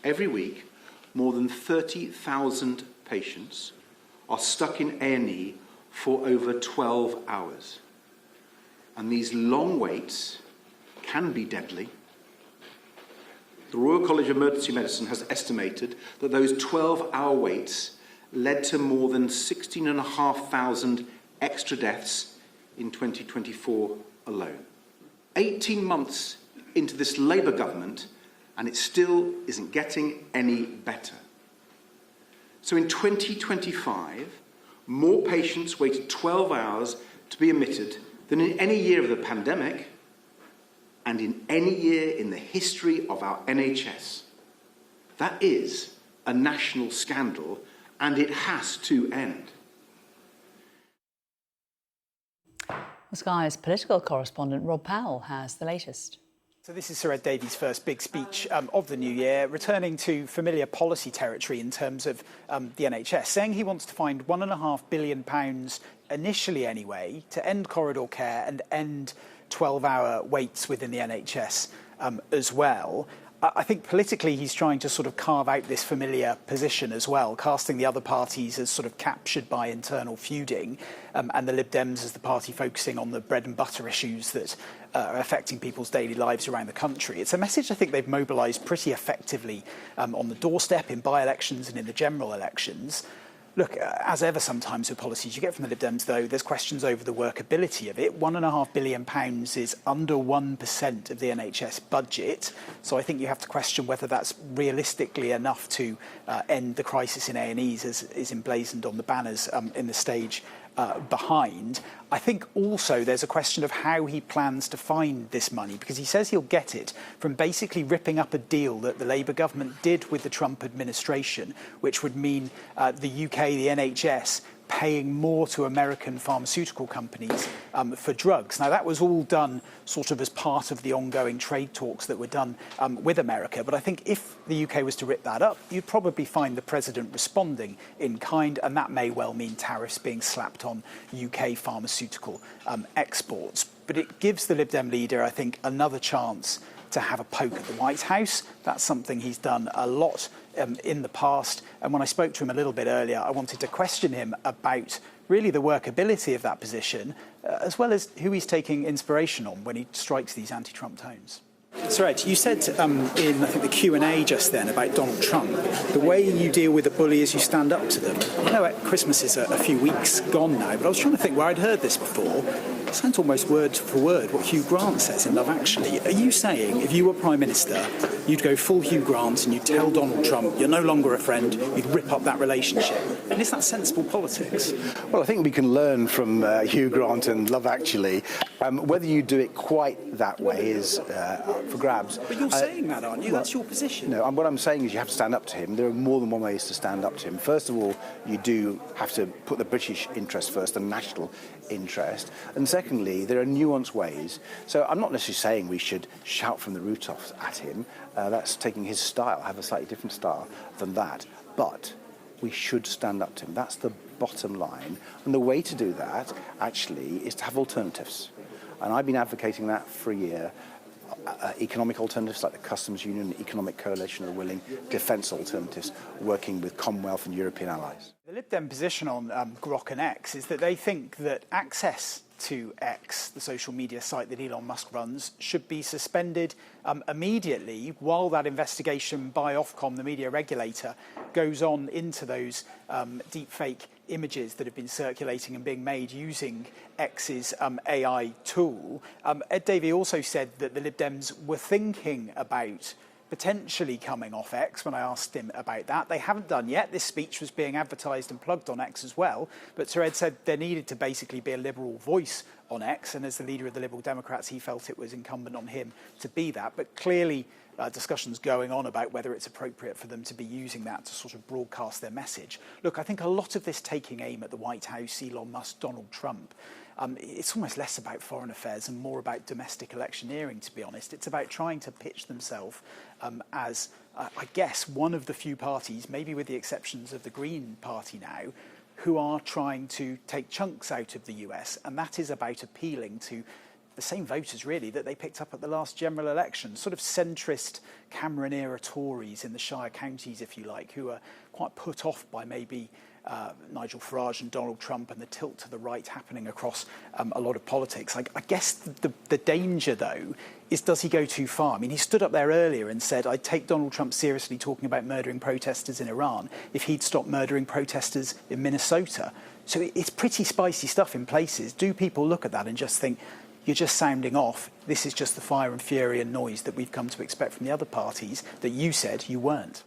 every week, more than 30,000 patients are stuck in A&E for over 12 hours. And these long waits can be deadly. The Royal College of Emergency Medicine has estimated that those 12-hour waits led to more than 16,500 extra deaths in 2024 alone. 18 months into this Labour government, and it still isn't getting any better. So in 2025, more patients waited 12 hours to be admitted than in any year of the pandemic and in any year in the history of our NHS. That is a national scandal, and it has to end. Sky's political correspondent Rob Powell has the latest. So this is Sir Ed Davey's first big speech of the new year, returning to familiar policy territory in terms of the NHS, saying he wants to find £1.5 billion, initially anyway, to end corridor care and end 12-hour waits within the NHS as well. I think politically he's trying to sort of carve out this familiar position as well, casting the other parties as sort of captured by internal feuding, and the Lib Dems as the party focusing on the bread and butter issues that are affecting people's daily lives around the country. It's a message I think they've mobilised pretty effectively on the doorstep in by-elections and in the general elections. Look, as ever sometimes with policies you get from the Lib Dems, though, there's questions over the workability of it. £1.5 billion is under 1% of the NHS budget. So I think you have to question whether that's realistically enough to end the crisis in A&Es, as is emblazoned on the banners in the stage behind. I think also there's a question of how he plans to find this money, because he says he'll get it from basically ripping up a deal that the Labour government did with the Trump administration, which would mean the UK, the NHS, paying more to American pharmaceutical companies for drugs. Now, that was all done sort of as part of the ongoing trade talks that were done with America. But I think if the UK was to rip that up, you'd probably find the president responding in kind, and that may well mean tariffs being slapped on UK pharmaceutical exports. But it gives the Lib Dem leader, I think, another chance to have a poke at the White House. That's something he's done a lot in the past. And when I spoke to him a little bit earlier, I wanted to question him about really the workability of that position, as well as who he's taking inspiration on when he strikes these anti-Trump tones. Sir Ed, you said in, I think, the Q&A just then about Donald Trump, the way you deal with the bully is you stand up to them. I know Christmas is a few weeks gone now, but I was trying to think where I'd heard this before. It sounds almost word for word what Hugh Grant says in Love Actually. Are you saying if you were Prime Minister, you'd go full Hugh Grant and you'd tell Donald Trump you're no longer a friend, you'd rip up that relationship? And is that sensible politics? Well, I think we can learn from Hugh Grant and Love Actually. Whether you do it quite that way is for grabs. But you're saying that, aren't you? That's your position. No, what I'm saying is you have to stand up to him. There are more than one ways to stand up to him. First of all, you do have to put the British interest first, the national interest. And secondly, there are nuanced ways. So I'm not necessarily saying we should shout from the rooftops at him. That's taking his style, have a slightly different style than that. But we should stand up to him. That's the bottom line. And the way to do that, actually, is to have alternatives. And I've been advocating that for a year. Economic alternatives like the Customs Union, the Economic Coalition are willing, defence alternatives, working with Commonwealth and European allies. The Lib Dem position on Grok and X is that they think that access to X, the social media site that Elon Musk runs, should be suspended immediately while that investigation by Ofcom, the media regulator, goes on into those deepfake images that have been circulating and being made using X's AI tool. Ed Davey also said that the Lib Dems were thinking about potentially coming off X when I asked him about that. They haven't done yet. This speech was being advertised and plugged on X as well. But Sir Ed said there needed to basically be a liberal voice on X. And as the leader of the Liberal Democrats, he felt it was incumbent on him to be that. But clearly, discussions going on about whether it's appropriate for them to be using that to sort of broadcast their message. Look, I think a lot of this taking aim at the White House, Elon Musk, Donald Trump, it's almost less about foreign affairs and more about domestic electioneering, to be honest. It's about trying to pitch themselves as, I guess, one of the few parties, maybe with the exceptions of the Green Party now, who are trying to take chunks out of the US. And that is about appealing to the same voters, really, that they picked up at the last general election, sort of centrist Cameron-era Tories in the Shire counties, if you like, who are quite put off by maybe Nigel Farage and Donald Trump and the tilt to the right happening across a lot of politics. I guess the danger, though, is does he go too far? I mean, he stood up there earlier and said, I'd take Donald Trump seriously talking about murdering protesters in Iran if he'd stop murdering protesters in Minnesota. So it's pretty spicy stuff in places. Do people look at that and just think, you're just sounding off, this is just the fire and fury and noise that we've come to expect from the other parties that you said you weren't?